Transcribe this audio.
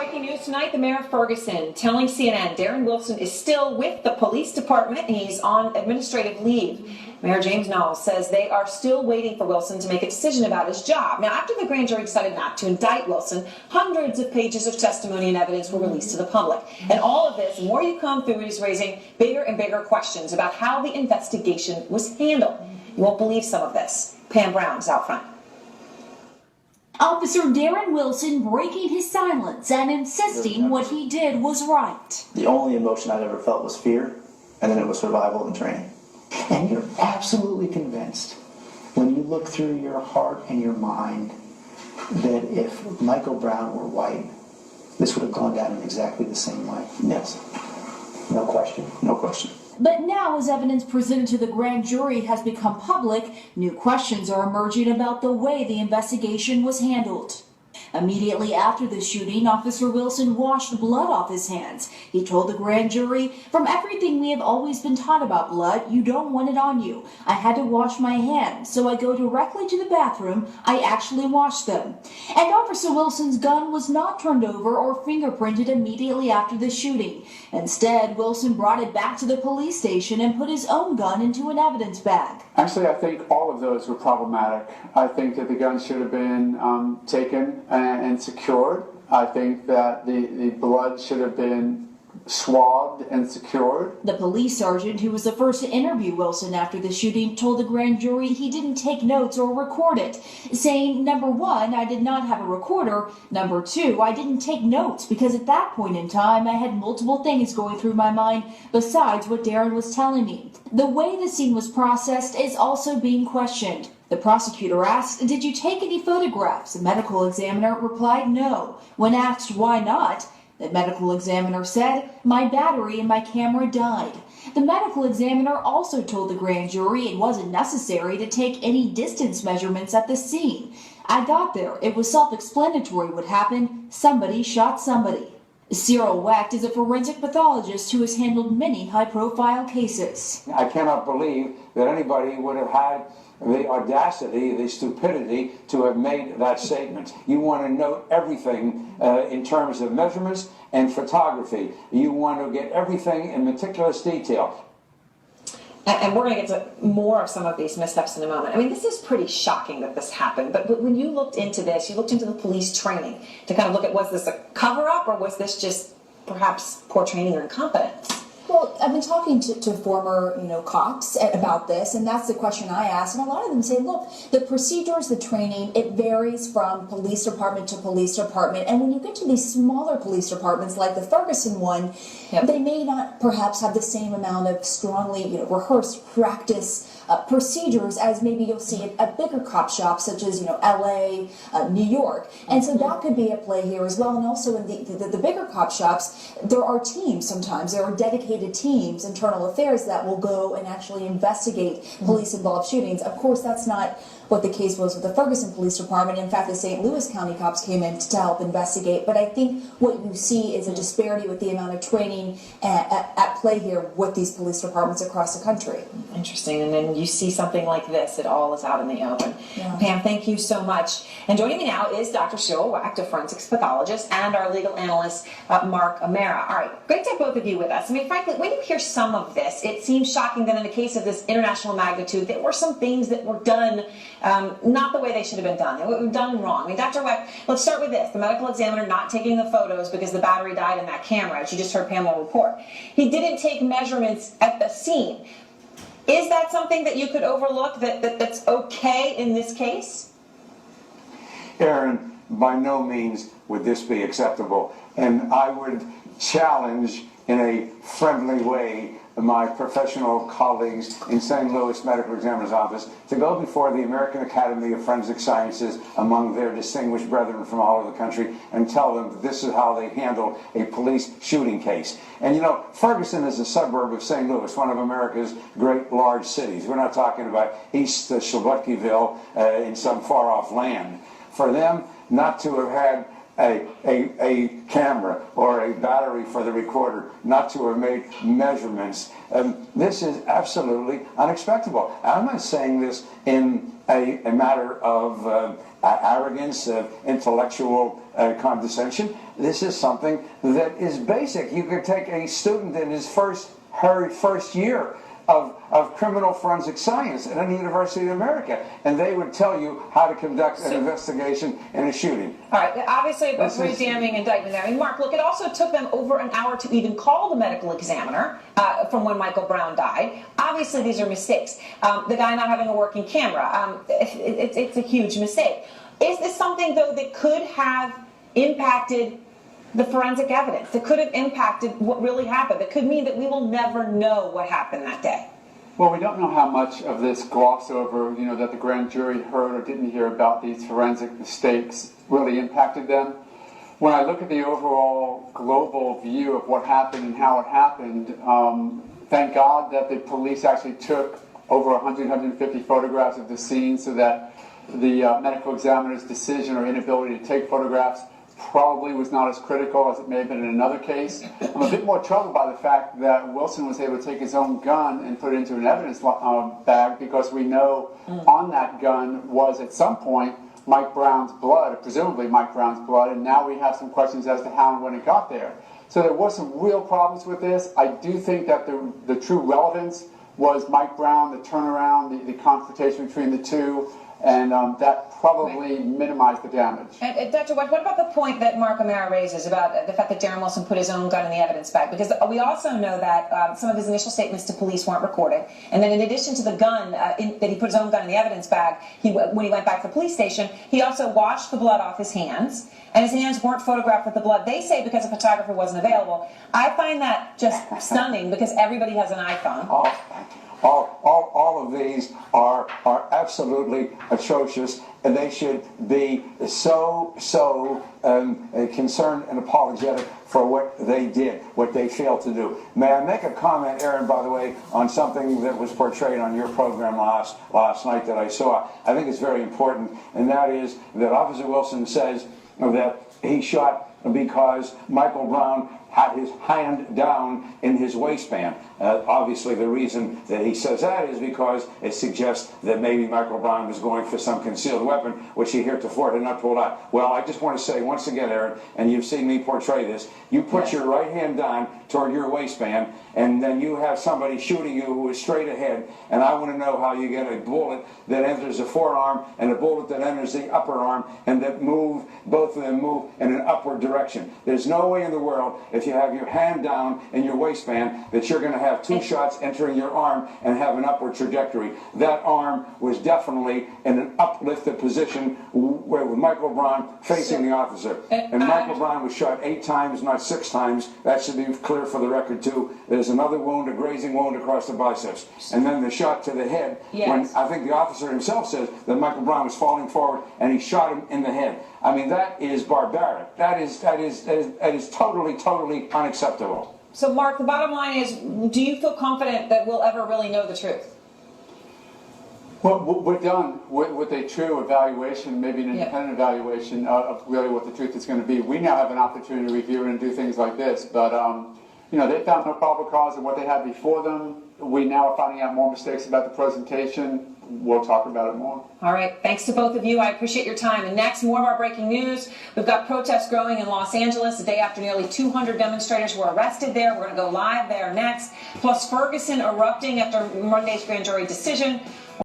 breaking news tonight, the mayor of Ferguson telling CNN Darren Wilson is still with the police department and he's on administrative leave. Mayor James Knowles says they are still waiting for Wilson to make a decision about his job. Now, after the grand jury decided not to indict Wilson, hundreds of pages of testimony and evidence were released to the public. And all of this, the more you come through, is raising bigger and bigger questions about how the investigation was handled. You won't believe some of this. Pam Brown is out front. Officer Darren Wilson breaking his silence and insisting what he did was right. The only emotion I'd ever felt was fear, and then it was survival and training. And you're absolutely convinced, when you look through your heart and your mind, that if Michael Brown were white, this would have gone down in exactly the same way? Yes. No question? No question. But now, as evidence presented to the grand jury has become public, new questions are emerging about the way the investigation was handled. Immediately after the shooting, Officer Wilson washed blood off his hands. He told the grand jury, "From everything we have always been taught about blood, you don't want it on you. I had to wash my hands, so I go directly to the bathroom. I actually washed them." And Officer Wilson's gun was not turned over or fingerprinted immediately after the shooting. Instead, Wilson brought it back to the police station and put his own gun into an evidence bag. Actually, I think all of those were problematic. I think that the gun should have been taken and secured. I think that the blood should have been swabbed and secured. The police sergeant who was the first to interview Wilson after the shooting told the grand jury he didn't take notes or record it, saying, "Number one, I did not have a recorder. Number two, I didn't take notes because at that point in time I had multiple things going through my mind besides what Darren was telling me." The way the scene was processed is also being questioned. The prosecutor asked, "Did you take any photographs?" The medical examiner replied no. When asked why not, the medical examiner said, "My battery in my camera died." The medical examiner also told the grand jury it wasn't necessary to take any distance measurements at the scene. "I got there. It was self-explanatory what happened. Somebody shot somebody." Cyril Wecht is a forensic pathologist who has handled many high-profile cases. I cannot believe that anybody would have had the audacity, the stupidity to have made that statement. You want to note everything in terms of measurements and photography. You want to get everything in meticulous detail. And we're going to get to more of some of these missteps in a moment. I mean, this is pretty shocking that this happened. But when you looked into this, you looked into the police training to kind of look at, was this a cover-up or was this just perhaps poor training or incompetence? Well, I've been talking to former, cops about this, and that's the question I ask. And a lot of them say, look, the procedures, the training, it varies from police department to police department. And when you get to these smaller police departments, like the Ferguson one, they may not perhaps have the same amount of strongly, rehearsed practice procedures as maybe you'll see at bigger cop shops such as, LA, New York. And so that could be at play here as well. And also in the bigger cop shops, there are teams sometimes. There are dedicated teams, internal affairs, that will go and actually investigate police-involved shootings. Of course, that's not what the case was with the Ferguson Police Department. In fact, the St. Louis County cops came in to help investigate. But I think what you see is a disparity with the amount of training at play here with these police departments across the country. Interesting. And then you see something like this, it all is out in the open. Yeah. Pam, thank you so much. And joining me now is Dr. Cyril Wecht, a forensics pathologist, and our legal analyst, Mark Amara. All right, great to have both of you with us. I mean, frankly, when you hear some of this, it seems shocking that in a case of this international magnitude, there were some things that were done not the way they should have been done. They were done wrong. I mean, Dr. Wecht, let's start with this. The medical examiner not taking the photos because the battery died in that camera, as you just heard Pamela report. He didn't take measurements at the scene. Is that something that you could overlook, that's okay in this case? Aaron, by no means would this be acceptable. And I would challenge in a friendly way my professional colleagues in St. Louis Medical Examiner's Office to go before the American Academy of Forensic Sciences among their distinguished brethren from all over the country and tell them that this is how they handle a police shooting case. And Ferguson is a suburb of St. Louis, one of America's great large cities. We're not talking about East Shabutkiville in some far-off land. For them not to have had a camera or a battery for the recorder, not to have made measurements. This is absolutely unacceptable. I'm not saying this in a matter of arrogance, of intellectual condescension. This is something that is basic. You could take a student in his first year of criminal forensic science at any university in America, and they would tell you how to conduct an investigation in a shooting. All right, obviously a very damning indictment there. I mean, Mark, look, it also took them over an hour to even call the medical examiner from when Michael Brown died. Obviously, these are mistakes. The guy not having a working camera, it's a huge mistake. Is this something, though, that could have impacted the forensic evidence, that could have impacted what really happened, that could mean that we will never know what happened that day? Well, we don't know how much of this gloss over, that the grand jury heard or didn't hear about these forensic mistakes really impacted them. When I look at the overall global view of what happened and how it happened, thank God that the police actually took over 100, 150 photographs of the scene, so that the medical examiner's decision or inability to take photographs probably was not as critical as it may have been in another case. I'm a bit more troubled by the fact that Wilson was able to take his own gun and put it into an evidence bag, because we know on that gun was at some point Mike Brown's blood, presumably Mike Brown's blood, and now we have some questions as to how and when it got there. So there were some real problems with this. I do think that the true relevance was Mike Brown, the turnaround, the confrontation between the two, and that probably minimized the damage. And Dr. White, what about the point that Mark O'Mara raises about the fact that Darren Wilson put his own gun in the evidence bag? Because we also know that some of his initial statements to police weren't recorded. And then in addition to the gun, that he put his own gun in the evidence bag, when he went back to the police station, he also washed the blood off his hands. And his hands weren't photographed with the blood, they say, because a photographer wasn't available. I find that just stunning, because everybody has an iPhone. All of these are absolutely atrocious, and they should be so concerned and apologetic for what they did, what they failed to do. May I make a comment, Aaron, by the way, on something that was portrayed on your program last night that I saw? I think it's very important, and that is that Officer Wilson says that he shot because Michael Brown had his hand down in his waistband. Obviously, the reason that he says that is because it suggests that maybe Michael Brown was going for some concealed weapon, which he heretofore had not pulled out. Well, I just want to say once again, Aaron, and you've seen me portray this, you put your right hand down toward your waistband, and then you have somebody shooting you who is straight ahead, and I want to know how you get a bullet that enters the forearm and a bullet that enters the upper arm, and that both of them move in an upward direction. There's no way in the world, if you have your hand down in your waistband, that you're going to have two shots entering your arm and have an upward trajectory. That arm was definitely in an uplifted position with Michael Brown facing the officer. And Michael Brown was shot 8 times, not 6 times. That should be clear for the record, too. There's another wound, a grazing wound across the biceps. And then the shot to the head, when I think the officer himself says that Michael Brown was falling forward and he shot him in the head. I mean, that is barbaric. That is totally unacceptable. So, Mark, the bottom line is, do you feel confident that we'll ever really know the truth? Well, we're done with a true evaluation, maybe an independent evaluation of really what the truth is going to be. We now have an opportunity to review and do things like this, but they found no probable cause in what they had before them. We now are finding out more mistakes about the presentation. We'll talk about it more. All right. Thanks to both of you. I appreciate your time. And next, more of our breaking news. We've got protests growing in Los Angeles the day after nearly 200 demonstrators were arrested there. We're going to go live there next. Plus, Ferguson erupting after Monday's grand jury decision.